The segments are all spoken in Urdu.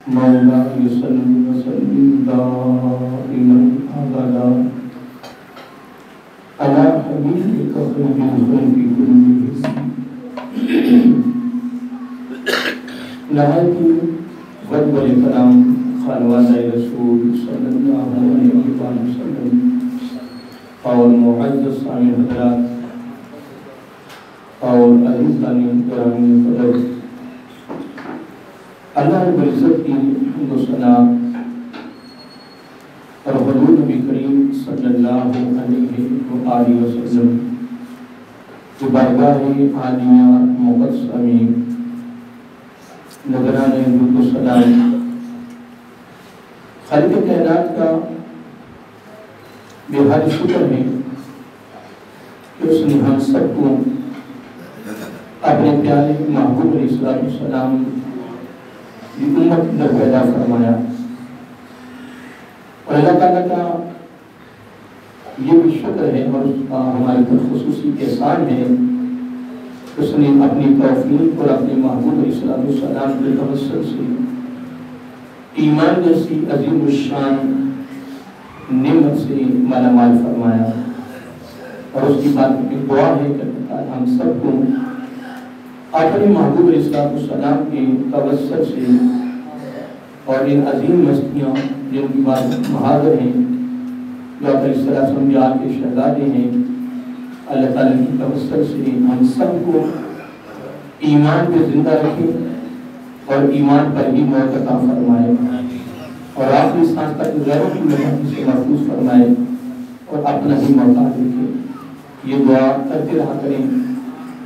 مولا يسلم وسلم دائما ابدا على حبيبك خير الخلق كلهم نهاية فضل والكرام خانوان رسول صلی اللہ علیہ وسلم اور معزز سامعین حضرات اور عزیزان گرامی قدر، اللہ رب العزت کی حمد و ثنا اور حضور نبی کریم صلی اللہ علیہ وآلہ وسلم کی بارگاہ عالیہ مقدسہ میں نذرانِ درود و سلام خالق کائنات کا بے حد شکر ہے کہ اس نے ہم سب کو اپنے پیارے محبوب علیہ السلام کی امت اندر پیدا فرمایا، اور اللہ تعالیٰ کا یہ بھی شکر ہے اور اس کا ہمارے پر خصوصی احسان ہے، اس نے اپنی توفیق اور اپنے محبوب علیہ السلام کے توسل سے ایمان جیسی عظیم الشان نعمت سے مالا مال فرمایا، اور اس کی بات میں دعا ہے کہ ہم سب کو اپنے محبوب علیہ السلام کے توسل سے اور ان عظیم مستیاں جن کی بات محاذر ہیں جو علیہ السلام کے شہزادے ہیں، اللہ تعالیٰ کی توسل سے ہم سب کو ایمان پہ زندہ رکھیں اور ایمان پر ہی موت عطا فرمائے، اور آخری سانس تک غیروں کی محبت سے محفوظ فرمائے اور اپنا ہی موقع رکھے۔ یہ دعا کرتے رہا کریں،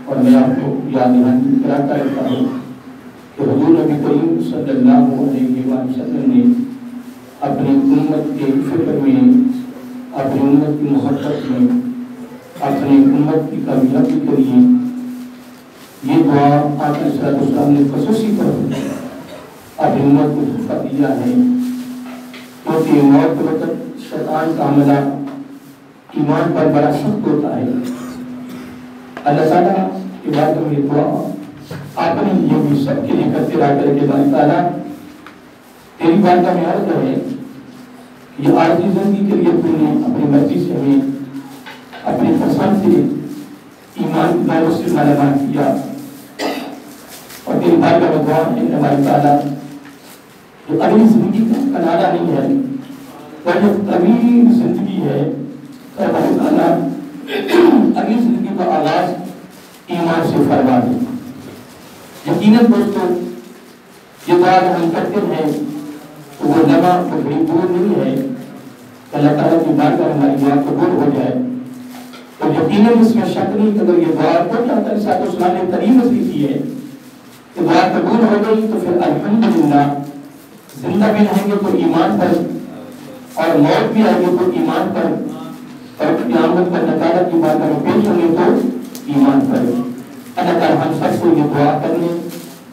اور میں آپ کو یاد دہانی کراتا رہتا ہوں کہ حضور نبی کریم صلی اللہ علیہ وسلم نے اپنی امت کے فکر میں، اپنی امت کی محبت میں، اپنی امت کی کامیابی کے لیے یہ دعا آقا علیہ السلام نے خصوصی طور پر اپنی امت کو تحفہ دیا ہے، کیونکہ موت کے وقت شیطان کا حملہ ایمان پر بڑا سخت ہوتا ہے۔ اللہ تعالیٰ کی بات میں دعا آپ نے یہ بھی سب کے لیے کرتے رہا کر کے باری تعالیٰ تیری بات کا میں عرض ہے، یہ عارضی زندگی کے لیے تو نے اپنی مرضی سے ہمیں اپنے پسند سے ایمان کی دعوت سے مالا مال کیا، اور تیری بات کا دعا ہے ہماری تعالیٰ جو اگلی زندگی کا کنارہ نہیں ہے اور جو طویل زندگی ہے، ہماری تعالیٰ اگلی زندگی کا آغاز ایمان سے فرما دے۔ یقیناً دوستوں یہ دعا ہم کرتے ہیں تو وہ لمحہ وہ بڑی دور نہیں ہے، اللہ تعالیٰ کی بارگاہ ہماری دعا قبول ہو جائے، تو یقیناً اس میں شک نہیں کہ اگر یہ دعا کو چاہتا ہے ساتھ اسلام نے ترین نصیب کی ہے کہ دعا قبول ہو گئی تو پھر الحمدللہ زندہ بھی رہیں گے تو ایمان پر، اور موت بھی آئے گی تو ایمان پر، اور قیامت پر اللہ تعالیٰ کی بارگاہ میں پیش ہوں گے تو ایمان پر۔ اللہ تعالیٰ ہم سب کو یہ دعا کرنے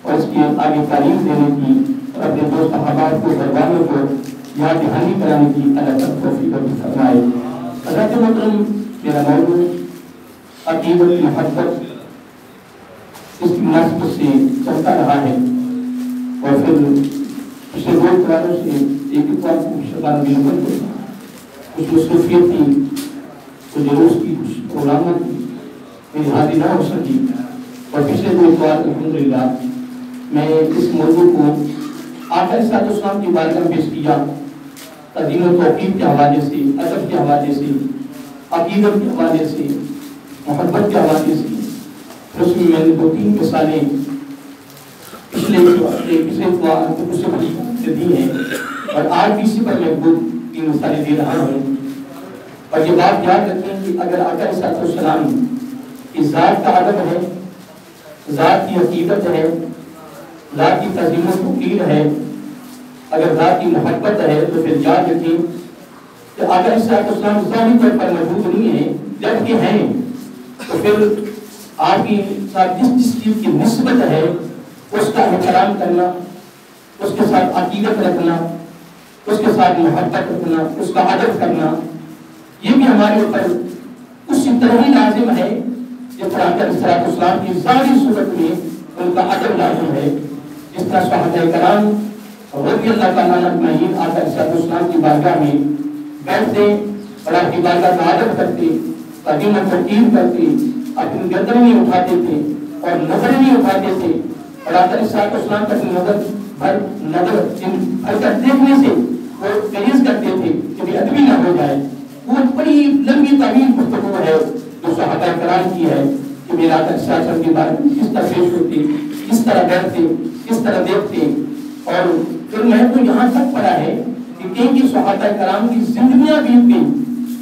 اور اس کی آگے تعلیم دینے کی اور اپنے دوست احباب کو گھر والوں کو یاد دہانی کرانے کی اللہ تعالیٰ توفیق عطا فرمائے۔ حضرت محترم میرا موضوع عقید المحبت اس کی مناسبت سے چلتا رہا ہے، اور پھر پچھلے دو قراروں سے ایک بات شبان بلکل کو کچھ مصروفیت تھی، کچھ جلوس کی، کچھ پروگراموں کی میری حاضری نہ ہو سکی، اور پچھلے دو بار الحمدللہ میں اس موضوع کو آقا علیہ السلام کی بارگاہ میں پیش کیا، تعظیم و توقیر کے حوالے سے، ادب کے حوالے سے، عقیدت کے حوالے سے، محبت کے حوالے سے۔ اس میں میں نے 2-3 مثالیں پچھلے دی ہیں، اور آج بھی اسی پر میں 2-3 مثالیں دے رہا ہوں، اور یہ بات یاد رکھیں کہ اگر آقا علیہ السلام کی ذات کا ادب ہے، ذات کی عقیدت ہے، ذات کی تعظیم و توقیر ہے، اگر ذات کی محبت ہے، تو پھر یاد رکھیں کہ آقا علیہ السلام ظاہری طور پر موجود نہیں ہے، جبکہ ہیں، تو پھر آپ کی ساتھ جس چیز کی نسبت ہے اس کا احترام کرنا، اس کے ساتھ عقیدت رکھنا، اس کے ساتھ محبت رکھنا، اس کا ادب کرنا، یہ بھی ہمارے اوپر اسی طرح ہی لازم ہے جس طرح آقا علیہ السلام کی ظاہری صورت میں ان کا ادب لازم ہے، جس طرح صحابہ کرام رضی رضی اللہ تعالیٰ عنہ اجمعین آقا علیہ السلام کی بارگاہ میں بیٹھتے اور آپ کی بارگاہ کا ادب کرتے، تعظیم و تقدیر کرتے، اپنی گردن نہیں اٹھاتے تھے اور نظر نہیں اٹھاتے تھے، اور آقا علیہ السلام کا نظر حرکت دیکھنے سے وہ گریز کرتے تھے کہ بھی ادبی نہ ہو جائے۔ وہ بڑی لمبی طویل گفتگو ہے جو صحابہ کرام کی ہے کہ میرا آقا علیہ السلام کے بارے میں کس طرح پیش ہوتے، کس طرح بیٹھتے، کس طرح دیکھتے، اور پھر میں تو یہاں تک پڑھا ہے کہ کئی صحابہ کرام کی زندگیاں بیت گئی،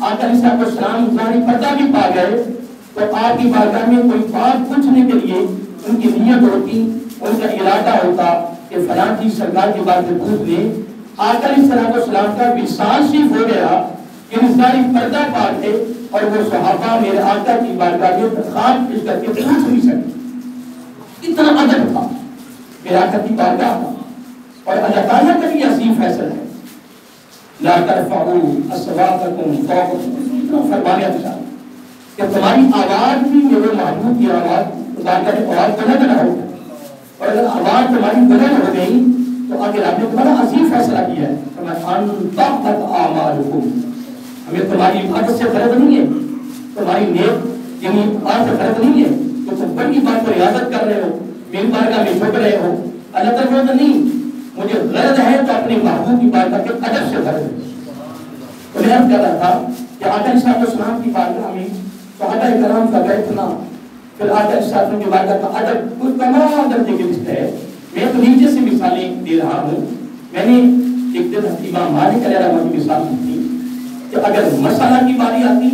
آقا علیہ السلام ظاہری پردہ بھی پا گئے تو آپ کی بارگاہ میں کوئی بات پوچھنے کے لیے ان کی نیت ہوتی، ان کا ارادہ ہوتا کہ فلاں چیز سرکار کی بات میں پوچھ لیں، آقا علیہ السلام کا وصال شریف ہو گیا کہ ظاہری پردہ پا گئے اور وہ صحابہ میرے آقا کی بارگاہ میں درخواست پیش کر کے پوچھ نہیں سکتے، اتنا ادب تھا میرے آقا کی بارگاہ کا۔ اور اللہ تعالیٰ کا بھی عظیم فیصلہ ہے، لا ترفعوا اصواتکم فوق، اتنا فرمایا تھا کہ تمہاری آواز بھی میرے محبوب کی آواز آواز بلند نہ ہو، اور اگر آواز تمہاری بلند ہو گئی تو آگے آپ نے بڑا عظیم فیصلہ کیا ہے، ہمیں تمہاری عبادت سے فرق نہیں ہے، تمہاری نیک یعنی بات سے فرق نہیں ہے، تو تم بڑی بات پر ریاضت کر رہے ہو، میری بارگاہ میں جھک رہے ہو، اللہ تعالیٰ تو نہیں، مجھے غرض ہے تو اپنے محبوب کی بارگاہ کے ادب سے غرض ہے۔ تو میں عرض کر رہا تھا کہ آقا علیہ السلام کی بارگاہ میں صحابہ کرام کا بیٹھنا، پھر آقا علیہ السلام کی بارگاہ کا ادب کوئی تمام درجے کی لسٹ ہے۔ میں تو نیچے سے مثالیں دے رہا ہوں۔ میں نے ایک دن امام مالک علیہ الرحمۃ کی مثال دی تھی کہ اگر مسئلہ کی باری آتی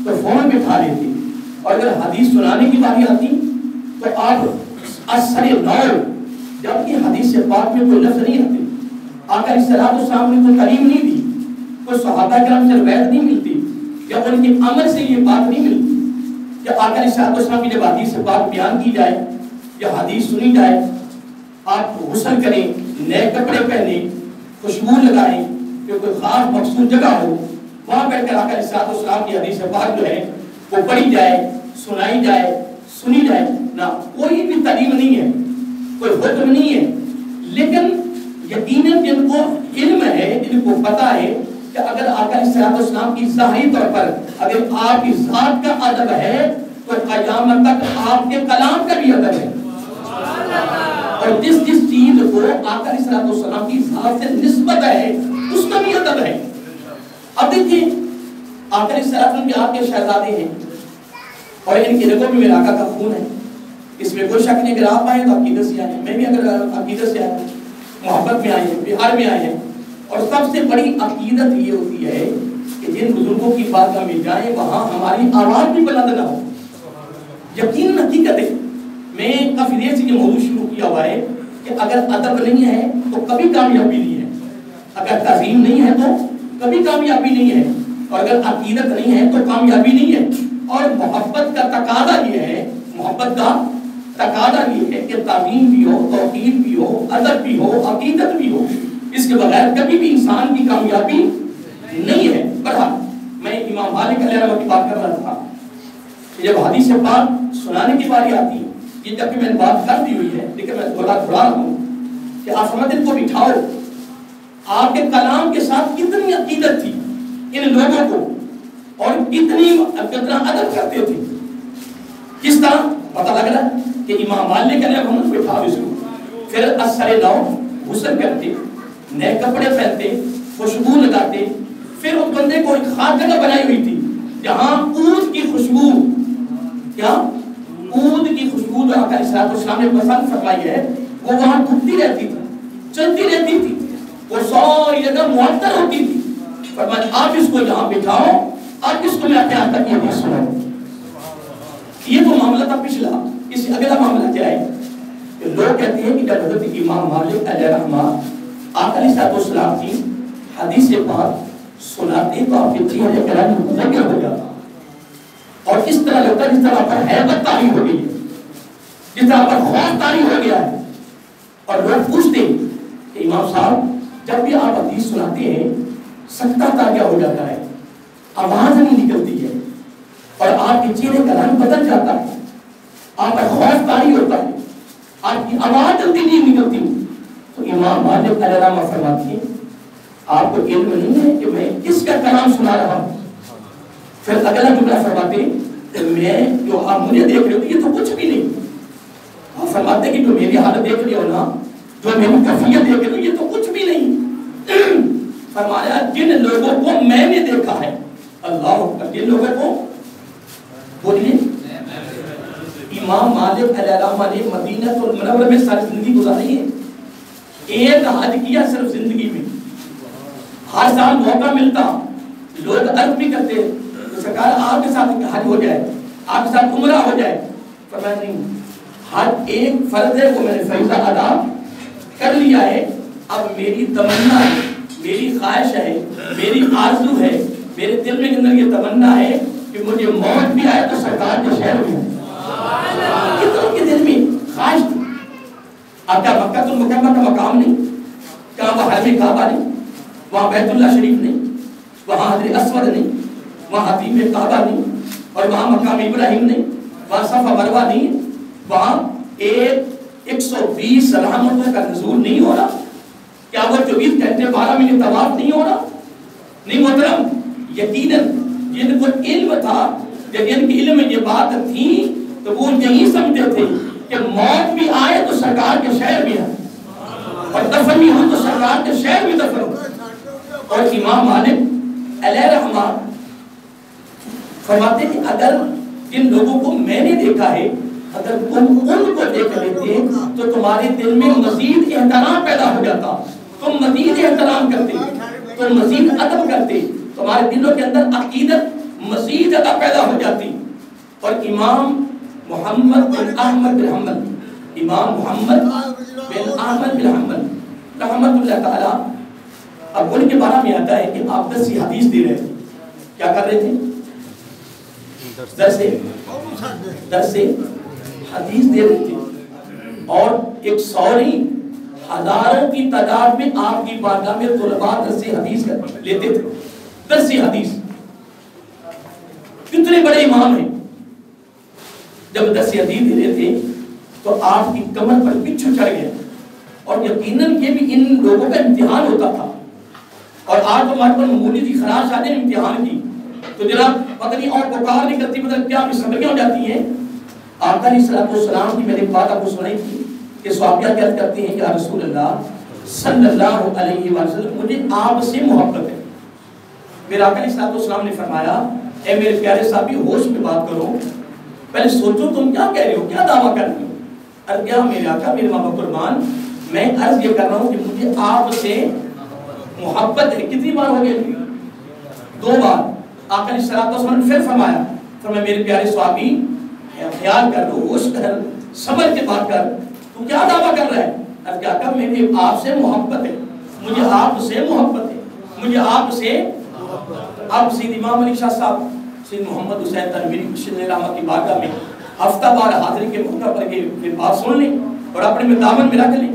تو فون پہ اٹھا لیتے، اور اگر حدیث سنانے کی باری آتی تو آپ اثر نو، جبکہ حدیث پاک میں کوئی لفظ نہیں آتے، آقا علیہ السلام نے کوئی تعلیم نہیں دی، کوئی صحابہ کرام سے روایت نہیں ملتی، یا ان کے عمل سے یہ بات نہیں ملتی کہ آقا علیہ السلام کی جب حدیث پاک بیان کی جائے یا حدیث سنی جائے، آپ غسل کریں، نئے کپڑے پہنیں، خوشبو لگائیں، کہ کوئی خاص مخصوص جگہ ہو، وہاں بیٹھ کر آقا علیہ السلام کی حدیث پاک جو ہے وہ پڑھی جائے، سنائی جائے، سنی جائے، نہ کوئی بھی تعلیم نہیں ہے، کوئی حکم نہیں ہے، لیکن یقیناً جن کو علم ہے، جن کو پتا ہے کہ اگر آقا علیہ السلام کی ظاہری طور پر اگر آپ کی ذات کا ادب ہے تو قیامت تک آپ کے کلام کا بھی ادب ہے، اور جس چیز کو آقا علیہ السلام کی ذات سے نسبت ہے اس کا بھی ادب ہے۔ اب دیکھیں آقا علیہ السلام کے آپ کے شہزادے ہیں اور ان کی رگوں میں میرے آقا کا خون ہے، اس میں کوئی شک نہیں، اگر آپ آئے تو عقیدت سے آئے، میں بھی اگر عقیدت سے آئے، محبت میں آئے ہیں، پیار میں آئے ہیں، اور سب سے بڑی عقیدت یہ ہوتی ہے کہ جن بزرگوں کی بارگاہ میں جائیں وہاں ہماری آواز بھی بلند نہ ہو۔ یقین حقیقت ہے، میں کافی دیر سے یہ موضوع شروع کیا ہوا ہے کہ اگر ادب نہیں ہے تو کبھی کامیابی نہیں ہے، اگر تعظیم نہیں ہے تو کبھی کامیابی نہیں ہے، اور اگر عقیدت نہیں ہے تو کامیابی نہیں ہے۔ اور محبت کا تقاضا یہ ہے، محبت کا تقاضا یہ ہے کہ تعظیم بھی ہو، توقیر بھی ہو، ادب بھی ہو، عقیدت بھی ہو، اس کے بغیر کبھی بھی انسان کی کامیابی نہیں ہے۔ بہرحال میں امام مالک علیہ الرحمۃ کی بات کر رہا تھا کہ جب حدیث پاک سنانے کی باری آتی ہے، یہ جب کہ میں نے بات کر دی ہوئی ہے لیکن میں تھوڑا رہا ہوں کہ آپ سمجھ ان کو بٹھاؤ، آپ کے کلام کے ساتھ کتنی عقیدت تھی ان لوگوں کو، اور کتنا ادب کرتے تھے، کس طرح پتہ لگ رہا ہے کہ امام مالک علیہ الرحمۃ کو بٹھاؤ، اس کو پھر اثر نو غسل کرتے، نئے کپڑے پہنتے، خوشبو لگاتے، پھر اس بندے کو ایک خاص جگہ بنائی ہوئی تھی جہاں اود کی خوشبو، کیا اود کی خوشبو جو آقا علیہ السلام نے پسند فرمائی ہے وہ وہاں ڈھکتی رہتی تھی، چلتی رہتی تھی، وہ ساری جگہ معطر ہوتی تھی۔ فرمایا آپ اس کو یہاں بٹھاؤ، آپ اس کو میں اپنے آقا کی حدیث سناؤں۔ یہ تو معاملہ تھا پچھلا۔ اس سے اگلا معاملہ کیا ہے کہ لوگ کہتے ہیں کہ جب حضرت امام مالک علیہ الرحمۃ آقا علیہ السلام کی حدیث پاک سناتے تو آپ کے چہرے کا رنگ متغیر ہو جاتا، اور اس طرح لگتا ہے جس طرح پر ہیبت طاری ہو گئی ہے، جس طرح پر خوف طاری ہو گیا ہے۔ اور لوگ پوچھتے کہ امام صاحب جب بھی آپ حدیث سناتے ہیں سکتہ تاریہ ہو جاتا ہے، آواز نہیں نکلتی ہے، اور آپ کے چہرے کا رنگ بدل جاتا ہے، آپ پر خوف طاری ہوتا ہے، آپ کی آواز جلدی نہیں نکلتی۔ تو امام مالک علیہ الرحمہ فرماتے ہیں آپ کو علم نہیں ہے کہ میں کس کا کلام سنا رہا ہوں؟ پھر اگلا جملہ فرماتے ہیں کہ میں جو آپ مجھے دیکھ رہے ہو یہ تو کچھ بھی نہیں. آپ فرماتے ہیں کہ جو میری حالت دیکھ رہے ہو نا، جو میری کیفیت دیکھ رہے ہو یہ تو کچھ بھی نہیں. فرمایا جن لوگوں کو میں نے دیکھا ہے، اللہ اکبر، جن لوگوں کو بولیے. امام مالک علیہ الرحمہ نے مدینہ المنورہ میں ساری زندگی گزاری ہے. ایک حج کیا صرف زندگی میں. ہر سال موقع ملتا لوگ عرض بھی کرتے سرکار آپ کے ساتھ حج ہو جائے، آپ کے ساتھ عمرہ ہو جائے. فرمایا نہیں، حج ایک فرض ہے، وہ میں نے فریضہ ادا کر لیا ہے. اب میری تمنا ہے، میری خواہش ہے، میری آرزو ہے، میرے دل میں اندر یہ تمنا ہے کہ مجھے موت بھی آئے تو سرکار کے شہر میں آئے. یہ تو ان کے دل میں خواہش تھی. اب کیا مکہ المکرمہ کا مقام نہیں؟ کیا وہ حرم کعبہ نہیں؟ وہاں بیت اللہ شریف نہیں؟ وہاں حجر اسود نہیں؟ وہاں حتیم کعبہ نہیں؟ اور وہاں مقام ابراہیم نہیں؟ وہاں صفا مروہ نہیں؟ وہاں 120 رحمتوں کا نزول نہیں ہو رہا؟ کیا وہ 24 گھنٹے 12 منٹ طواف نہیں ہو رہا؟ نہیں محترم، یقیناً جن کو علم تھا، جب ان کے علم میں یہ بات تھی تو وہ یہی سمجھتے تھے کہ موت بھی آئے تو سرکار کے شہر میں آئے، اور دفن بھی ہو تو سرکار کے شہر میں دفن ہو. اور امام مالک علیہ الرحمہ فرماتے ہیں اگر جن لوگوں کو میں نے دیکھا ہے، اگر تم ان کو دیکھ لیتے تو تمہارے دل میں مزید احترام پیدا ہو جاتا، تم مزید احترام کرتے، تم مزید ادب کرتے، تمہارے دلوں کے اندر عقیدت مزید ادب پیدا ہو جاتی. اور امام محمد بن احمد بن حنبل، امام محمد بن احمد بن حنبل رحمۃ اللہ تعالی، اب ان کے بارے میں آتا ہے کہ آپ 10 حدیث دے رہے تھے. کیا کر رہے تھے؟ درس حدیث دے رہے تھے. اور 100 ہزاروں کی تعداد میں آپ کی بارگاہ میں طلباء درس حدیث لیتے تھے. درس حدیث کتنے بڑے امام ہیں. جب درس حدیث دے رہے تھے تو آپ کی کمر پر بچھو چڑھ گیا. اور یقیناً یہ بھی ان لوگوں کا امتحان ہوتا تھا. اور آج تو ہمارے پر معمولی سی خراش آتے ہیں امتحان کی تو جناب پتہ نہیں اور پکار نہیں کرتی، مطلب کیا مسئلہ ہو جاتی ہیں. آقا علیہ الصلوۃ والسلام کی میں نے بات آپ کو سنائی تھی کہ صحابیہ کیا کرتے ہیں کہ یا رسول اللہ صلی اللہ علیہ وسلم مجھے آپ سے محبت ہے. میرے آقا علیہ الصلوۃ والسلام نے فرمایا اے میرے پیارے صحابی ہوش میں بات کرو، پہلے سوچو تم کیا کہہ رہے ہو، کیا دعویٰ کر رہے ہو. ارے کیا میرے آقا، میرے ماں باپ قربان، میں عرض یہ کر رہا ہوں کہ مجھے آپ سے محبت ہے. کتنی بار ہو گئی؟ 2 بار. آقا علیہ الصلوۃ والسلام نے پھر فرمایا میرے پیارے صحابی خیال کر لو، ہوش کر، سمجھ کے بات کر، تو کیا دعویٰ کر رہا ہے؟ اب کیا کہا میرے آپ سے محبت ہے، مجھے آپ سے محبت ہے، مجھے آپ سے. اب سید امام علی شاہ صاحب سید محمد حسین تنویری بشیر رحمہ کی بارگاہ میں ہفتہ بار حاضری کے موقع پر پھر بات سن لیں اور اپنے میں دامن میں رکھ لیں.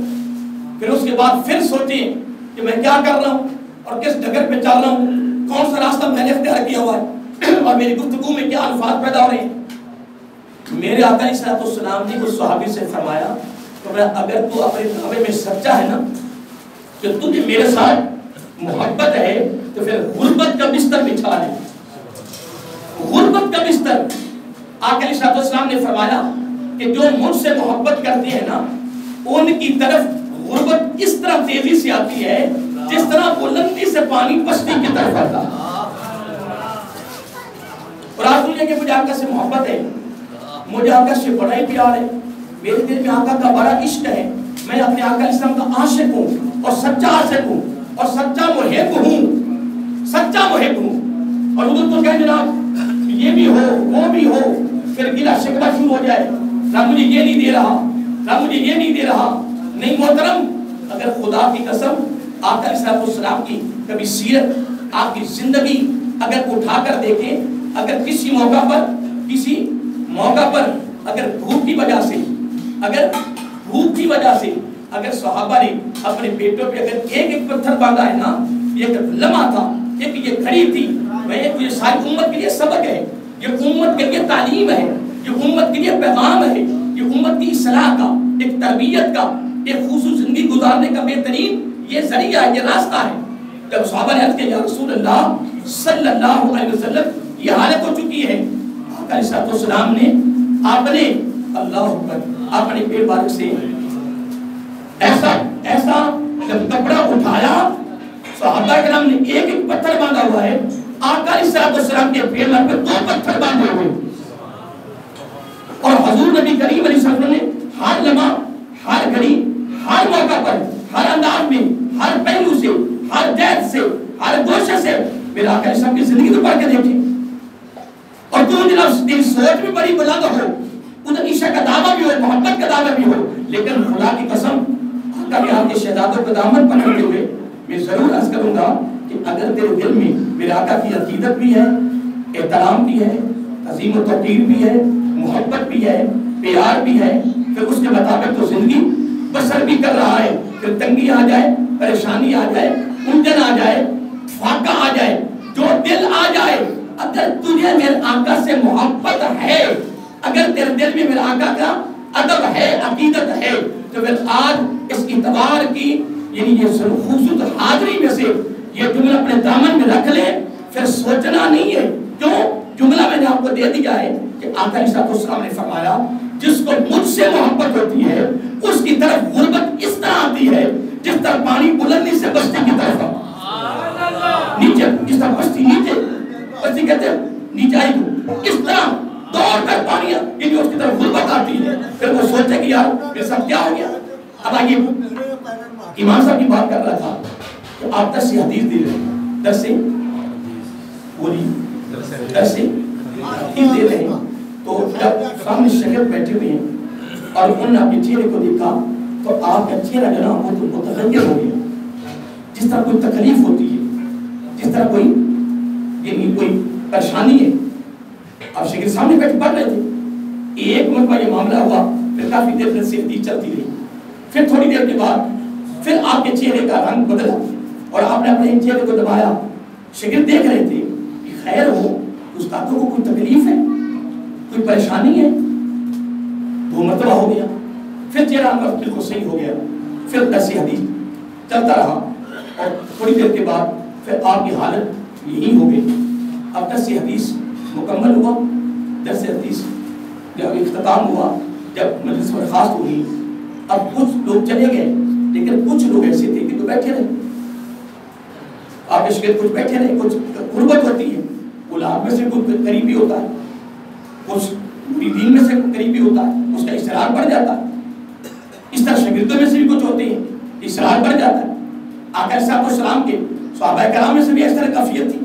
پھر اس کے بعد پھر سوچیں کہ میں کیا کر رہا ہوں اور کس ڈگر پہ چل رہا ہوں، کون سا راستہ میں نے اختیار کیا ہوا ہے اور میری گفتگو میں کیا الفاظ پیدا ہو رہے ہیں. میرے آقا علیہ الصلوۃ والسلام نے اس صحابی سے فرمایا اگر تو اپنے دعوے میں سچا ہے نا کہ تجھے میرے ساتھ محبت ہے تو پھر غربت کا بستر بچھا لے. غربت کا بستر. آقا علیہ الصلوۃ والسلام نے فرمایا کہ جو مجھ سے محبت کرتے ہیں نا ان کی طرف غربت اس طرح تیزی سے آتی ہے جس طرح بلندی سے پانی پشتی کی طرف آتا. اور آپ سنیے کہ مجھے آقا سے محبت ہے، مجھے آقا سے بڑا ہی پیار ہے، میرے دل میں آقا کا بڑا عشق ہے، میں اپنے آقا علیہ السلام کا عاشق ہوں اور سچا عاشق ہوں اور سچا محب ہوں، سچا محب ہوں. اور حضور تو کہیں جناب یہ بھی ہو وہ بھی ہو، پھر گلا شکوہ شروع ہو جائے، نہ مجھے یہ نہیں دے رہا، نہ مجھے یہ نہیں دے رہا. نہیں محترم، اگر خدا کی قسم آقا علیہ السلام کی کبھی سیرت، آپ کی زندگی اگر اٹھا کر دیکھیں، اگر کسی موقع پر اگر بھوک کی وجہ سے اگر صحابہ نے اپنے پیٹوں پہ اگر ایک پتھر باندھا ہے نا، یہ ایک لمحہ تھا، ایک یہ گھڑی تھی، یہ ساری امت کے لیے سبق ہے، یہ امت کے لیے تعلیم ہے، یہ امت کے لیے پیغام ہے، یہ امت کی اصلاح کا، ایک تربیت کا ایک خوشبو زندگی گزارنے کا بہترین یہ ذریعہ ہے، یہ راستہ ہے. جب صحابہ نے عرض کیا یا رسول اللہ صلی اللہ علیہ وسلم یہ حالت ہو چکی ہے، آقا علیہ السلام نے اپنے اللہ اکبر اپنے پیٹ بارک سے ایسا جب کپڑا اٹھایا، صحابہ کرام نے ایک ایک پتھر باندھا ہوا ہے، آقا علیہ السلام کے پیٹ بارک میں 2 پتھر باندھے ہوئے، اور حضور نبی کریم علیہ السلام نے ہر لمحہ، ہر گھڑی، ہر موقع پر، ہر انداز میں، ہر پہلو سے، ہر جہت سے، ہر گوشے سے میرا آقا علیہ السلام کی زندگی تو پڑھ کے دیکھیں. اور تو جناب تیری سوچ بھی بڑی بلند ہو، ادھر عشق کا دعویٰ بھی ہو، محبت کا دعویٰ بھی ہو، لیکن خدا کی قسم آقا کے آپ کے شہزادوں کا دامن پکڑتے ہوئے میں ضرور عرض کروں گا کہ اگر تیرے دل میں میرے آقا کی عقیدت بھی ہے، احترام بھی ہے، عظیم و توقیر بھی ہے، محبت بھی ہے، پیار بھی ہے، پھر اس کے مطابق تو زندگی بسر بھی کر رہا ہے، پھر تنگی آ جائے، پریشانی آ جائے، الجھن آ جائے، فاقہ آ جائے، جو دل آ جائے، اگر تجھے میرے آقا سے محبت ہے، اگر تیرے دل میں میرے آقا کا ادب ہے، عقیدت ہے، تو پھر آج اس اتوار کی یعنی یہ خوبصورت حاضری میں سے یہ جملہ اپنے دامن میں رکھ لے، پھر سوچنا نہیں ہے. کیوں؟ جملہ میں نے آپ کو دے دیا ہے کہ آقا علیہ السلام نے فرمایا جس کو مجھ سے محبت ہوتی ہے اس کی طرف غربت اس طرح آتی ہے جس طرح پانی بلندی سے بستی کی طرف نیچے، جس طرح بستی نیچے، بستی کہتے ہیں نیچے آئی تو اس طرح دوڑ کر پانی یعنی اس کی طرف غربت آتی ہے. پھر وہ سوچے کہ یار یہ سب کیا ہو گیا. اب آئیے امام صاحب کی بات کر رہا تھا کہ آپ 10 حدیث دے رہے ہیں، 10 سے بولی 10 سے حدیث دے رہے ہیں. تو جب سامنے شاگرد بیٹھے ہوئے ہیں اور انہوں نے اپنے چہرے کو دیکھا تو آپ کا چہرہ جو نا وہ تو متغیر ہو گیا. جس طرح کوئی تکلیف ہوتی ہے، جس طرح کوئی یعنی کوئی پریشانی ہے. آپ شاگرد سامنے بیٹھ پڑھ رہے تھے، ایک مرتبہ یہ معاملہ ہوا، پھر کافی دیر سے حدیث چلتی رہی، پھر تھوڑی دیر کے بعد پھر آپ کے چہرے کا رنگ بدلا اور آپ نے اپنے چہرے کو دبایا. شاگرد دیکھ رہے تھے کہ خیر ہو، استادوں کو کوئی تکلیف ہے، کوئی پریشانی ہے. 2 مرتبہ ہو گیا، پھر چہرہ بالکل صحیح ہو گیا. پھر 10 حدیث چلتا رہا اور تھوڑی دیر کے بعد پھر آپ کی حالت یہی ہو گئی. اب 10 حدیث مکمل ہوا، 10 حدیث جب اختتام ہوا، جب مجلس برخاست ہوئی، اب کچھ لوگ چلے گئے لیکن کچھ لوگ ایسے تھے کہ تو بیٹھے رہے. آپ کے شاگرد کچھ بیٹھے رہے. کچھ غربت ہوتی ہے، اولاد میں سے کچھ قریبی ہوتا ہے، کچھ دین میں سے قریبی ہوتا ہے، اس کا اصرار بڑھ جاتا ہے. اس طرح شاگردوں میں سے بھی کچھ ہوتے ہیں، اصرار بڑھ جاتا ہے. آقا علیہ السلام کے صحابہ کرام میں سے بھی اس طرح کیفیت تھی.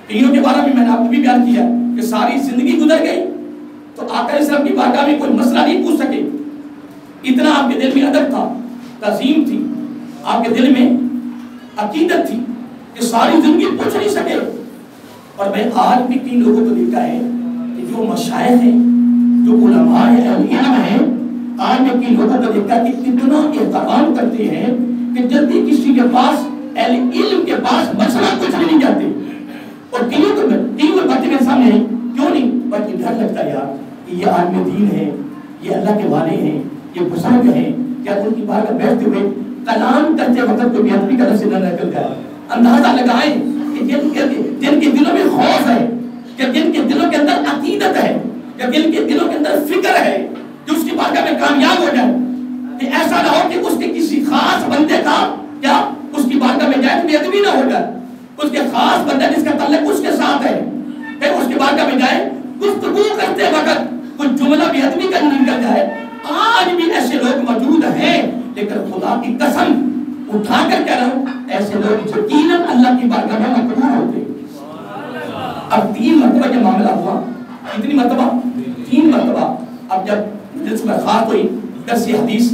تینوں کے بارے میں نے آپ کو بھی بیان کیا کہ ساری زندگی گزر گئی تو آقا علیہ السلام کی بارگاہ میں کوئی مسئلہ نہیں پوچھ سکے. اتنا آپ کے دل میں ادب تھا، تعظیم تھی، آپ کے دل میں عقیدت تھی کہ ساری زندگی پوچھ نہیں سکے. اور میں آج بھی 3 لوگوں کو دیکھا ہے کہ جو مشائخ ہیں، جو علماء ہیں، علم ہیں، آج میں 3 لوگوں کو دیکھا کہ اتنا احترام کرتے ہیں کہ جلدی کسی کے پاس علم کے پاس مسئلہ کچھ نہیں جاتے. اور تینوں باتیں میرے سامنے ہیں، کیوں نہیں؟ بلکہ ڈر لگتا ہے یار کہ یہ عالم دین ہے، یہ اللہ کے والے ہیں، یہ بزرگ ہیں، کیا ان کی بارگاہ میں بیٹھتے ہوئے کلام کرتے وقت کوئی بیعدبی کا لفظ نہ نکل جائے. اندازہ لگائیں کہ جن کے دلوں میں خوف ہے، کہ جن کے دلوں کے اندر عقیدت ہے، کہ جن کے دلوں کے اندر فکر ہے، جو اس کی بارگاہ میں کامیاب ہو جائے. کہ ایسا نہ ہو کہ اس کے کسی خاص بندے کا کیا اس کی بارگاہ میں جائے تو بیعدبی نہ ہو جائے. اس کے خاص بندہ جس کا تعلق اس کے ساتھ ہے، پھر اس کے بارگاہ میں جائے، گفتگو کرتے وقت کوئی جملہ بیعدبی کا نکل جائے. آج بھی ایسے لوگ موجود ہیں، لیکن خدا کی قسم اٹھا کر کہہ رہا ہوں ایسے لوگ یقیناً اللہ کی بارگاہ میں مقبول ہوتے. اب 3 مرتبہ یہ معاملہ ہوا. کتنی مرتبہ؟ 3 مرتبہ. اب جب مجلس برخاست ہوئی، 10 حدیث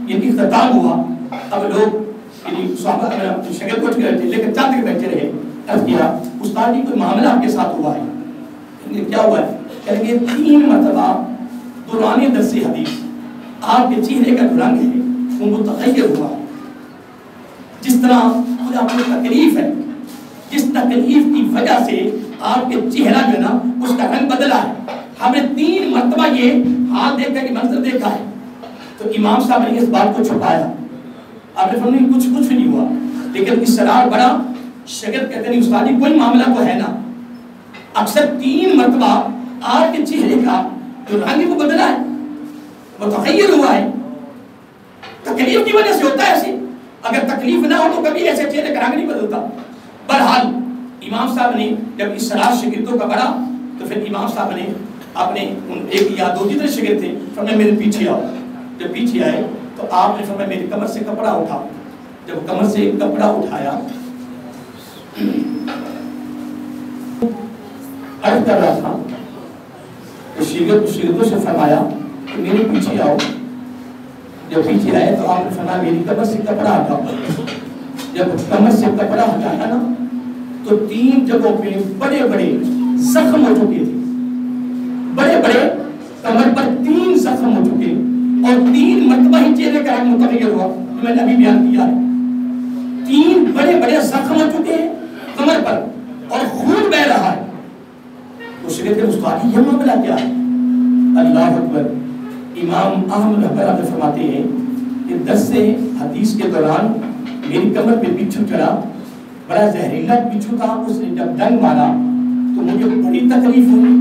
یہ اختتام ہوا، اب لوگ یعنی صحابہ شاگرد اٹھ گئے تھے لیکن چند کے بیٹھے رہے. عرض کیا استاد جی کوئی معاملہ آپ کے ساتھ ہوا ہے؟ کیا ہوا ہے؟ کہیں گے 3 مرتبہ دوران 10 حدیث آپ کے چہرے کا جو رنگ ہے وہ متغیر ہوا. جس طرح کوئی آپ کو تکلیف ہے، جس تکلیف کی وجہ سے آپ کے چہرہ جو نا اس کا رنگ بدلا ہے. ہم نے 3 مرتبہ یہ حال دیکھ کر منظر دیکھا ہے. تو امام صاحب نے اس بات کو چھپایا. آپ نے فرمایا کچھ نہیں ہوا, لیکن اسرار بڑا. شاگرد کہتے ہیں استاد کوئی معاملہ تو ہے نا. اکثر 3 مرتبہ آپ کے چہرے کا جو رنگ کو بدلا ہے, وہ تغیر ہوا ہے. تکلیف کی وجہ سے ہوتا ہے ایسے. اگر تکلیف نہ ہو تو کبھی ایسے چہرے کا رنگ نہیں بدلتا. بہرحال امام صاحب نے جب اسرار شاگردوں کا بڑا تو پھر امام صاحب نے اپنے ایک یا 2 جتنے شاگرد تھے فرمایا میرے پیچھے آؤ. جب پیچھے آئے تو آپ نے فرمایا میری کمر سے کپڑا اٹھاؤ. جب کمر سے کپڑا اٹھایا عرض کر رہا تھا تو شاگردوں سے فرمایا کہ میرے پیچھے آؤ. جب پیچھے آئے تو آپ نے فرمایا میری کمر سے کپڑا ہٹاؤ. جب کمر سے کپڑا ہٹایا نا تو 3 جگہوں پہ بڑے بڑے زخم ہو چکے تھے. بڑے بڑے کمر پر 3 زخم ہو چکے اور 3 مرتبہ ہی چہرے کا رنگ متغیر ہوا. میں نے ابھی بیان کیا ہے 3 بڑے بڑے زخم ہو چکے ہیں کمر پر اور خون بہ رہا ہے. تو شاگرد کے استاد یہ معاملہ کیا ہے؟ اللہ اکبر. امام احمد رحمۃ فرماتے ہیں کہ درس حدیث کے دوران میری کمر پہ بچھو چڑھا. بڑا زہریلا بچھو تھا. اس نے جب ڈنگ مارا تو مجھے بڑی تکلیف ہوئی.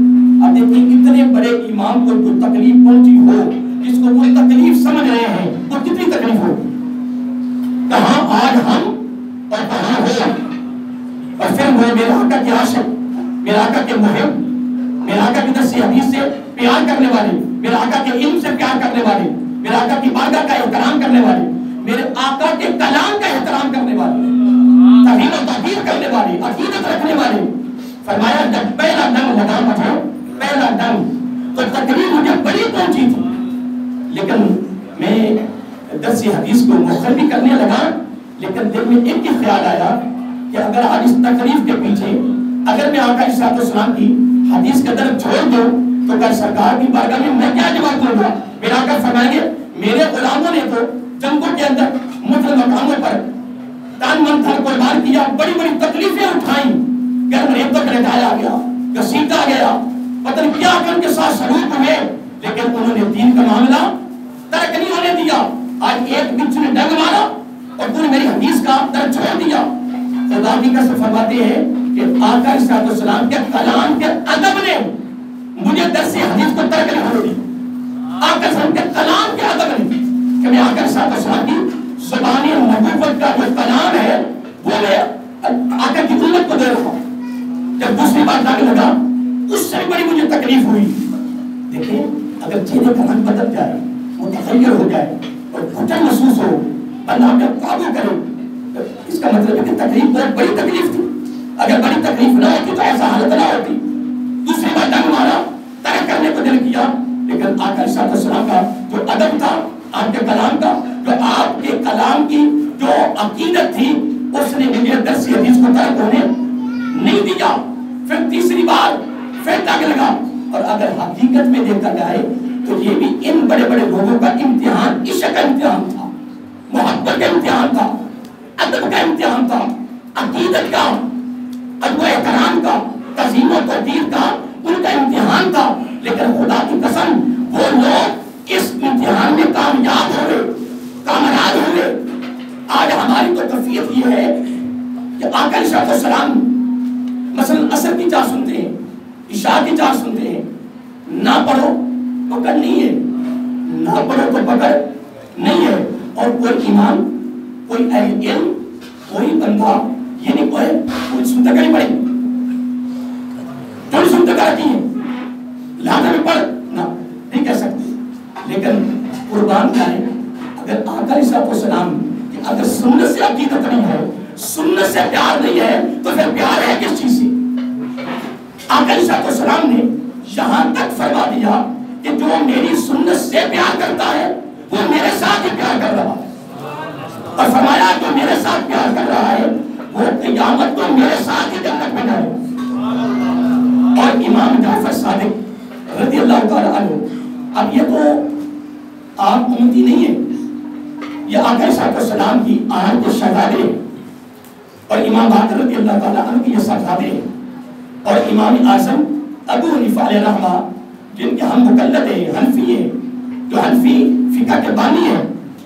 اب دیکھیں اتنے بڑے امام کو جو تکلیف پہنچی ہو, جس کو وہ تکلیف سمجھ رہے ہیں, وہ کتنی تکلیف ہو. کہاں آج ہم اور کہاں ہو. اور پھر وہ میرے آقا کے عاشق, میرے آقا کے محب, میرے آقا کے درس حدیث سے پیار کرنے والے, میرے آقا کے علم سے پیار کرنے والے, میرے آقا کی بارگاہ کا احترام کرنے والے, میرے آقا کے کلام کا احترام کرنے والے, تعظیم و تقدیر کرنے والے, عقیدت رکھنے والے. فرمایا جب پہلا دم لگا مجھے, پہلا دم تو تکلیف مجھے بڑی پہنچی تھی, لیکن میں درس حدیث کو مؤخر بھی کرنے لگا. لیکن دل میں ایک ہی خیال آیا کہ اگر آج اس تکلیف کے پیچھے اگر میں آقا علیہ السلام کی حدیث کا درد چھوڑ دوں تو کل سرکار کی بارگاہ میں میں کیا جواب دوں گا. میرا آقا فرمائیں گے میرے غلاموں نے تو جنگوں کے اندر مختلف مقاموں پر تن من دھن قربان کیا, بڑی بڑی تکلیفیں اٹھائیں, گرم ریتوں کا لٹایا گیا, گھسیٹا گیا, پتہ نہیں کیا کر کے ساتھ سلوک ہوئے, لیکن انہوں نے دین کا معاملہ ترک نہیں ہونے دیا. آج ایک بچھو نے ڈنگ مارا اور تو نے میری حدیث کا درد چھوڑ دیا. خدا کی قسم فرماتے ہیں کہ آقا علیہ السلام کے کلام کے ادب نے مجھے درس حدیث کو ترک نہیں ہونے دیا. آقا السلام کے کلام کے ادب نے کہ میں آقا علیہ السلام کی زبانی نبوت کا جو کلام ہے وہ میں آقا کی امت کو دے رہا ہوں. جب دوسری بات لانے لگا اس سے بڑی مجھے تکلیف ہوئی. دیکھیں اگر چہرے کا رنگ بدل جائے, متغیر ہو جائے اور گھٹن محسوس ہو, اللہ اپنے قابو کرے, اس کا مطلب ہے کہ تکلیف بہت بڑی تکلیف تھی. اگر بڑی تکلیف نہ ہوتی تو ایسا حالت نہ ہوتی. دوسری بار ڈنگ مارا, ترک کرنے کو دل کیا, لیکن آقا علیہ السلام کا جو ادب تھا, آپ کے کلام کا جو آپ کے کلام کی جو عقیدت تھی, اس نے مجھے درس حدیث کو ترک ہونے نہیں دیا. پھر تیسری بار پھر ڈنگ لگا. اور اگر حقیقت میں دیکھا جائے تو یہ بھی ان بڑے بڑے لوگوں کا امتحان عشق کا امتحان تھا, محبت کا امتحان تھا, ادب کا امتحان تھا, عقیدت کا, ادب و احترام کا, تعظیم و تقدیر کا ان کا امتحان تھا. لیکن خدا کی قسم وہ لوگ اس امتحان میں کامیاب ہوئے, کامیاب ہوئے. آج ہماری تو کیفیت یہ ہے کہ آقا علیہ السلام مثلا عصر کی چار سنتے ہیں, عشاء کی چار سنتے ہیں, نہ پڑھو پکڑ نہیں ہے, نہ پڑھو تو پکڑ نہیں ہے. اور کوئی امام, کوئی اہل علم, کوئی بندہ یہ نہیں کوئی سنتا نہیں پڑے, جو سنتا کرتی ہے لہذا میں پڑھ نہ نہیں کہہ سکتے. لیکن قربان جائے اگر آقا علیہ السلام اگر سنت سے عقیدت نہیں ہے, سنت سے پیار نہیں ہے, تو پھر پیار ہے کس چیز سے؟ آقا علیہ السلام نے یہاں تک فرما دیا کہ جو میری سنت سے پیار کرتا ہے وہ میرے ساتھ ہی پیار کر رہا ہے, اور فرمایا جو میرے ساتھ پیار کر رہا ہے وہ قیامت کو میرے ساتھ ہی جنت میں جائے. اور امام جعفر صادق رضی اللہ تعالی عنہ, اب یہ تو آپ امتی نہیں ہیں, یہ آقا علیہ السلام کی آن کے شہزادے ہیں, اور امام باقر رضی اللہ تعالی عنہ کی یہ شہزادے ہیں, اور امام اعظم ابو حنیفہ علیہ رحمہ جن کے ہم مقلد ہیں, حنفی ہیں, جو حنفی فقہ کے بانی ہے،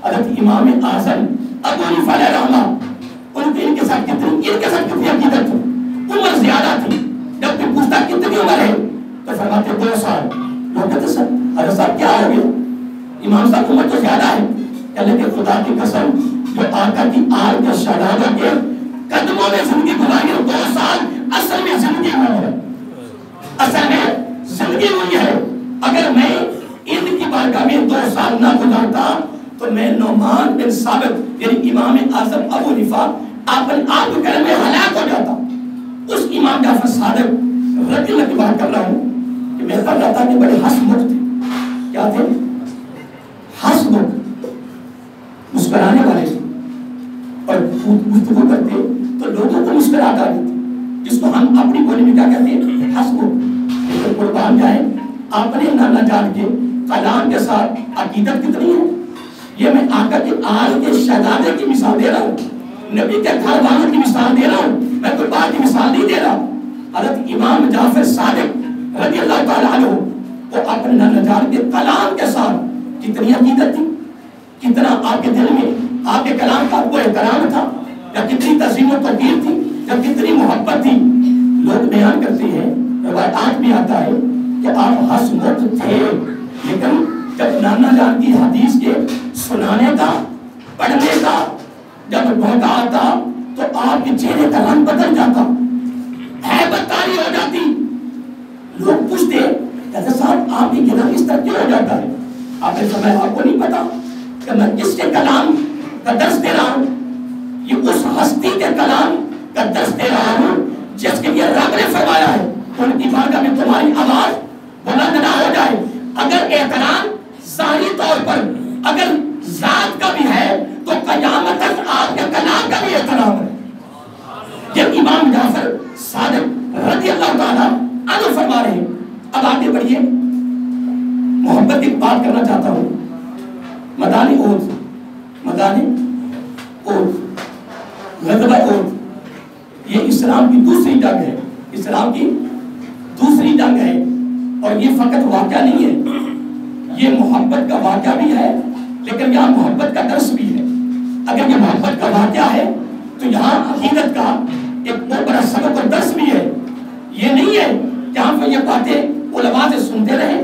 حضرت امام اعظم ابو حنیفہ علیہ رحمہ، ان کے ساتھ کتنی عقیدت تھی، عمر زیادہ تھی. جب کوئی پوچھتا کتنی عمر ہے تو فرماتے 2 سال. لوگ کہتے سر حضرت صاحب کیا ہو گیا، امام صاحب عمر تو زیادہ ہے. کہنے کہ خدا کی قسم جو آقا کی آل کے شہداء کے قدموں میں زندگی گزاری 2 سال اصل میں زندگی ہوئی ہے، اصل میں زندگی ہوئی ہے. اگر میں ان کی بارگاہ میں 2 سال نہ گزارتا تو میں نعمان بن ثابت یعنی امام اعظم ابو حنیفہ آپ کو کرم میں ہلاک ہو جاتا. اس امام جعفر صادق رضی اللہ کی بات کر رہا ہوں کہ میں پڑھ رہا تھا کہ بڑے ہنسمکھ تھے. کیا تھے؟ ہنسمکھ، مسکرانے والے تھے، اور گفتگو کرتے تو لوگوں کو مسکراہٹ آتی تھی، جس کو ہم اپنی بولی میں کیا کہتے ہیں؟ ہنسمکھ. تو قربان جائیں آپ نے نہ جان کے کلام کے ساتھ عقیدت کتنی ہے. یہ میں آقا کے آل کے شہزادے کی مثال دے رہا ہوں، نبی کے گھر والوں کی مثال دے رہا ہوں، میں کوئی بات کی مثال نہیں دے رہا. حضرت امام جعفر صادق رضی اللہ تعالیٰ عنہ وہ اپنے نجات کے کلام کے ساتھ کتنی عقیدت تھی، کتنا آپ کے دل میں آپ کے کلام کا وہ احترام تھا، یا کتنی تعظیم و توقیر تھی، یا کتنی محبت تھی. لوگ بیان کرتے ہیں، روایات میں آتا ہے کہ آپ ہنسمکھ تھے، لیکن جب نانا جان کی حدیث کے سنانے کا پڑھنے کا جب موقع آتا تو آپ کے چہرے کا رنگ بدل جاتا، ہیبت طاری ہو جاتی. لوگ پوچھتے کہتے صاحب آپ کی گرہ اس طرح کیوں ہو جاتا ہے. آپ نے فرمایا آپ کو نہیں پتا کہ میں کس کے کلام کا درس دے رہا ہوں، یہ اس ہستی کے کلام کا درس دے رہا ہوں جس کے لیے رب نے فرمایا ہے ان کی بارگاہ میں تمہاری آواز بلند نہ ہو جائے. اگر احترام ظاہری طور پر اگر ذات کا بھی ہے تو قیامت تک آپ کے کلام کا بھی احترام ہے. جب امام جعفر صادق رضی اللہ تعالیٰ عنہ فرما رہے ہیں. اب آگے بڑھیے، محبت کی بات کرنا چاہتا ہوں. میدان احد، غزوہ احد یہ اسلام کی دوسری جنگ ہے، اسلام کی دوسری جنگ ہے. اور یہ فقط واقعہ نہیں ہے، یہ محبت کا واقعہ بھی ہے، لیکن یہاں محبت کا درس بھی ہے. اگر یہ محبت کا واقعہ ہے تو یہاں عقیدت کا ایک بہت بڑا سبق اور درس بھی ہے. یہ نہیں ہے کہ ہم یہ باتیں علماء سے سنتے رہیں،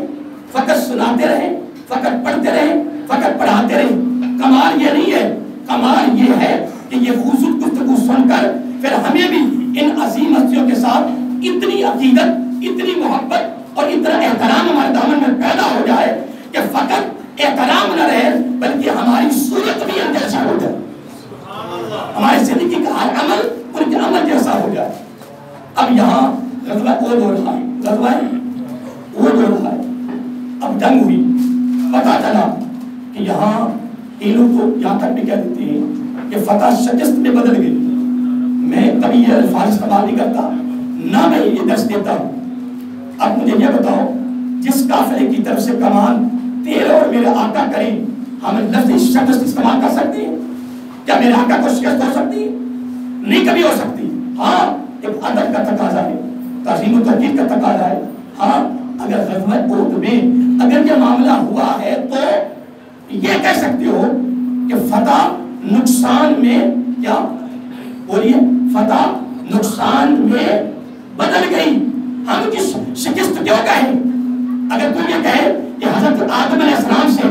فقط سناتے رہیں، فقط پڑھتے رہیں، فقط پڑھاتے رہیں. کمال یہ نہیں ہے، کمال یہ ہے کہ یہ خوبصورت گفتگو سن کر پھر ہمیں بھی ان عظیم ہستیوں کے ساتھ اتنی عقیدت، اتنی محبت اور اتنا احترام ہمارے دامن میں پیدا ہو جائے کہ فقط احترام نہ رہے بلکہ ہماری صورت بھی ان جیسا ہو جائے، ہماری زندگی کا ہر عمل ان کے عمل جیسا ہو جائے. اب یہاں غزوہ احد ہو رہا ہے، غزوہ احد ہو رہا ہے. اب جنگ ہوئی، پتہ چلا کہ یہاں ان لوگ کو یہاں تک بھی کہہ دیتے ہیں کہ فتح شکست میں بدل گئی. میں کبھی یہ الفاظ استعمال نہیں کرتا، نہ میں یہ درس دیتا ہوں. اب مجھے یہ بتاؤ، جس قافلے کی طرف سے کمان تیرے اور میرے آقا کریں، ہم لفظ شکست استعمال کر سکتے ہیں؟ کیا میرے آقا کو شکست ہو سکتی ہے؟ نہیں کبھی ہو سکتی. ہاں ایک ادب کا تقاضا ہے، تعظیم و توقیر کا تقاضا ہے. ہاں اگر غزوہ احد میں اگر یہ معاملہ ہوا ہے تو یہ کہہ سکتے ہو کہ فتح نقصان میں کیا بولیے، فتح نقصان میں بدل گئی. ہم کی شکست کیوں کہیں؟ اگر تم یہ کہے کہ حضرت آدم علیہ السلام سے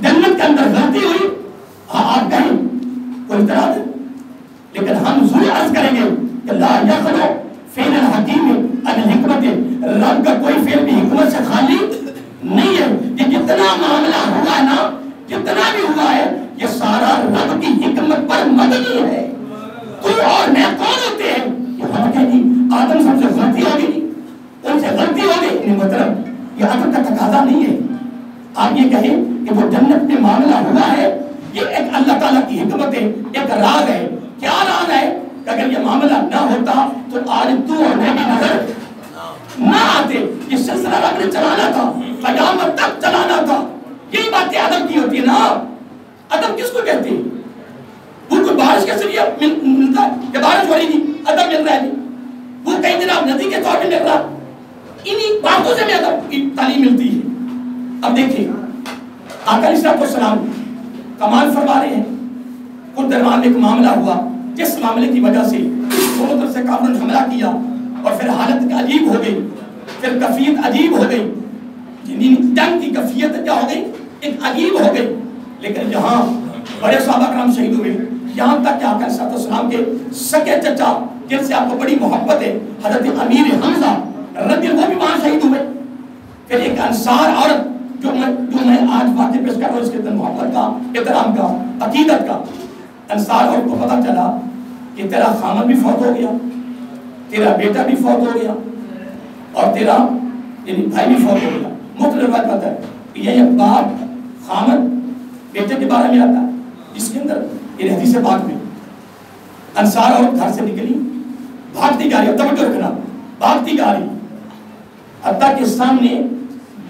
جنت کے اندر غلطی ہوئی، آپ کہیں کوئی اعتراض ہے، لیکن ہم ضرور عرض کریں گے کہ لا یخلو فعل الحکیم عن حکمت، رب کا کوئی فعل بھی حکمت سے خالی نہیں ہے. یہ جتنا معاملہ ہوا نا، جتنا بھی ہوا ہے، یہ سارا رب کی حکمت پر مبنی ہے. تو اور میں کون ہوتے ہیں کہ ہم کہیں جی آدم سب سے غلطی ہو گئی، ان سے غلطی ہو گئی؟ نہیں، مطلب یہ ادب کا تقاضا نہیں ہے. آپ یہ کہیں کہ وہ جنت میں معاملہ ہوا ہے، یہ ایک اللہ تعالیٰ کی حکمت ہے، ایک راز ہے. کیا راز ہے کہ اگر یہ معاملہ نہ ہوتا تو آج تو اور میں بھی نظر نہ آتے. یہ سلسلہ رب نے چلانا تھا، قیامت تک چلانا تھا. یہی باتیں ادب کی ہوتی ہے نا. ادب کس کو کہتے ہیں؟ وہ کوئی بارش کے ذریعے ملتا ہے کہ بارش ہو رہی تھی ادب مل رہا ہے؟ نہیں، وہ کہیں جناب ندی کے طور پہ مل رہا. انہی باتوں سے میں ادب کی تعلیم ملتی ہے. اب دیکھیے آقا علیہ السلام کمال فرما رہے ہیں، خود درمیان میں ایک معاملہ ہوا جس معاملے کی وجہ سے دونوں طرف سے کافروں نے حملہ کیا اور پھر حالت عجیب ہو گئی، پھر کیفیت عجیب ہو گئی، جنگ کی کیفیت کیا ہو گئی، ایک عجیب ہو گئی. لیکن یہاں بڑے صحابہ کرام شہید ہوئے، یہاں تک کہ آقا علیہ السلام کے سکے چچا جن سے آپ کو بڑی محبت ہے حضرت امیر حمزہ رضی اللہ عنہ بھی وہاں شہید ہوئے. پھر ایک انصار عورت جو میں آج واقع پیش کر رہا ہوں اس کے اندر محبت کا، احترام کا، عقیدت کا، انصار عورت کو پتہ چلا کہ تیرا خامد بھی فوت ہو گیا، تیرا بیٹا بھی فوت ہو گیا اور تیرا یعنی بھائی بھی فوت ہو گیا. مختلف بات پتہ ہے کہ یہ باپ خامد بیٹے کے بارے میں آتا ہے جس کے اندر یہ حدیث پاک میں انصار عورت گھر سے نکلی بھاگتی جا رہی، اب توجہ رکھنا، بھاگتی جا رہی حتیٰ کہ سامنے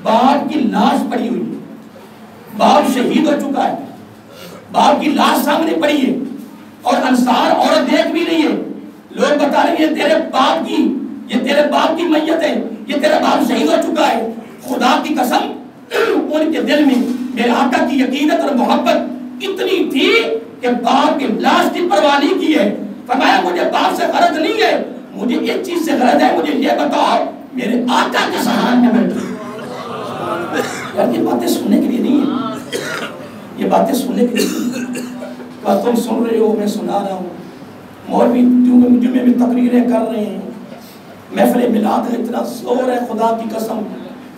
باپ کی لاش پڑی ہوئی ہے، باپ شہید ہو چکا ہے، باپ کی لاش سامنے پڑی ہے اور انصار عورت دیکھ بھی نہیں ہے. لوگ بتا رہے ہیں یہ تیرے باپ کی میت ہے، یہ تیرا باپ شہید ہو چکا ہے. خدا کی قسم ان کے دل میں میرے آقا کی عقیدت اور محبت اتنی تھی کہ باپ کی لاش کی پرواہ نہیں کی ہے. فرمایا مجھے باپ سے غرض نہیں ہے، مجھے ایک چیز سے غرض ہے، مجھے یہ بتاؤ میرے آقا کے سہارے میں بیٹھے. یار یہ باتیں سننے کے لیے نہیں ہے، یہ باتیں سننے کے لیے نہیں. تم سن رہے ہو، میں سنا رہا ہوں، مولوی جمعے میں تقریریں کر رہے ہیں، محفل میلاد ہے، اتنا زور ہے خدا کی قسم،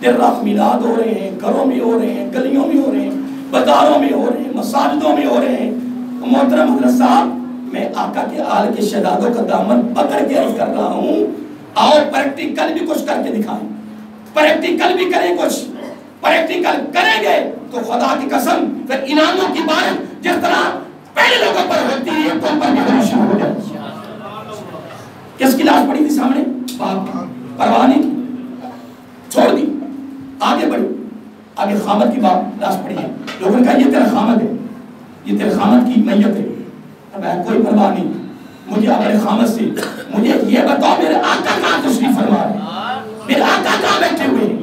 دن رات میلاد ہو رہے ہیں، گھروں میں ہو رہے ہیں، گلیوں میں ہو رہے ہیں، بازاروں میں ہو رہے ہیں، مساجدوں میں ہو رہے ہیں. محترم حضرت صاحب میں آقا کے آل کے شہزادوں کا دامن پکڑ کے عرض کر رہا ہوں، آؤ پریکٹیکل بھی کچھ کر کے دکھائیں، پریکٹیکل بھی کریں، کچھ پریکٹیکل کریں گے تو خدا کی قسم پھر انعاموں کی بارش جس طرح پہلے لوگوں پر ہوتی ہے تم پر بھی ہونی شروع ہو جائے. کس کی لاش پڑی تھی سامنے؟ باپ کی. پرواہ نہیں کی، چھوڑ دی، آگے بڑھی. آگے خامد کی لاش پڑی ہے، لوگوں نے کہا یہ تیرا خامد ہے، یہ تیرے خامد کی میت ہے. اب کوئی پرواہ نہیں، مجھے اپنے خامد سے مجھے یہ بتاؤ میرے آقا کہاں تشریف فرما ہے، میرے آقا کہاں بیٹھے ہوئے ہیں.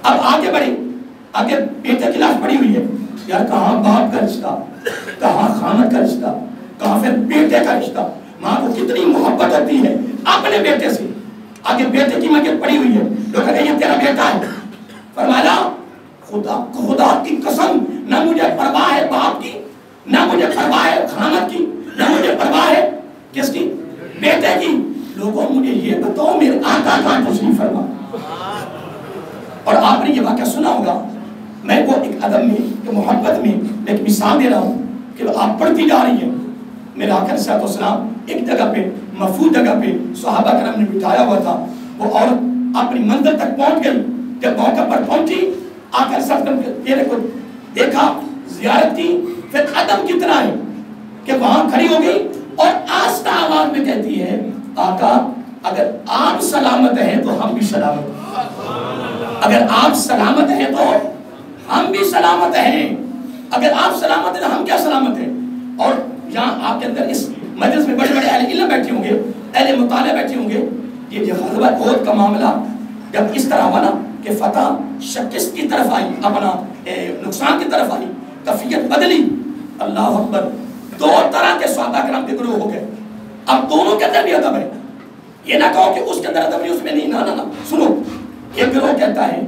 اب آگے بڑھے، آگے بیٹے کی لاش پڑی ہوئی ہے. یار کہاں باپ کا رشتہ، کہاں خامد کا رشتہ، کہاں پھر بیٹے کا رشتہ. ماں کو کتنی محبت ہوتی ہے اپنے بیٹے سے. آگے بیٹے کی میت پڑی ہوئی ہے، لوگ کہتے ہیں یہ تیرا بیٹا ہے. فرمایا خدا کی قسم نہ مجھے پرواہ ہے باپ کی، نہ مجھے پرواہ ہے خامد کی، نہ مجھے پرواہ ہے کس کی، بیٹے کی. لوگوں مجھے یہ بتاؤ میرے آقا کہاں تشریف فرما. اور آپ نے یہ واقعہ سنا ہوگا، میں وہ ایک ادب میں کہ محبت میں ایک مثال دے رہا ہوں کہ آپ پڑھتی جا رہی ہیں. میرے آقا علیہ السلام ایک جگہ پہ محفوظ جگہ پہ صحابہ کرام نے بٹھایا ہوا تھا، وہ عورت اپنی منزل تک پہنچ گئی. جب موقع پر پہنچی آقا علیہ السلام نے کو دیکھا، زیارت کی. پھر ادب کتنا ہے کہ وہاں کھڑی ہو گئی اور آہستہ آواز میں کہتی ہے آقا اگر آپ سلامت ہیں تو ہم بھی سلامت ہیں، اگر آپ سلامت ہیں تو ہم بھی سلامت ہیں، اگر آپ سلامت ہیں تو ہم کیا سلامت ہیں. اور یہاں آپ کے اندر اس مجلس میں بڑے بڑے اہل علم بیٹھے ہوں گے، اہل مطالعہ بیٹھے ہوں گے. یہ جو غزوہ احد کا معاملہ جب اس طرح ہوا نا کہ فتح شکست کی طرف آئی، اپنا نقصان کی طرف آئی، کفیت بدلی. اللہ اکبر. دو طرح کے صحابہ کرام کے گروہ ہو گئے. اب دونوں کے اندر بھی ادب ہے، یہ نہ کہو کہ اس کے اندر ادب نہیں اس میں نہیں. نہ سنو، ایک گروہ کہتا ہے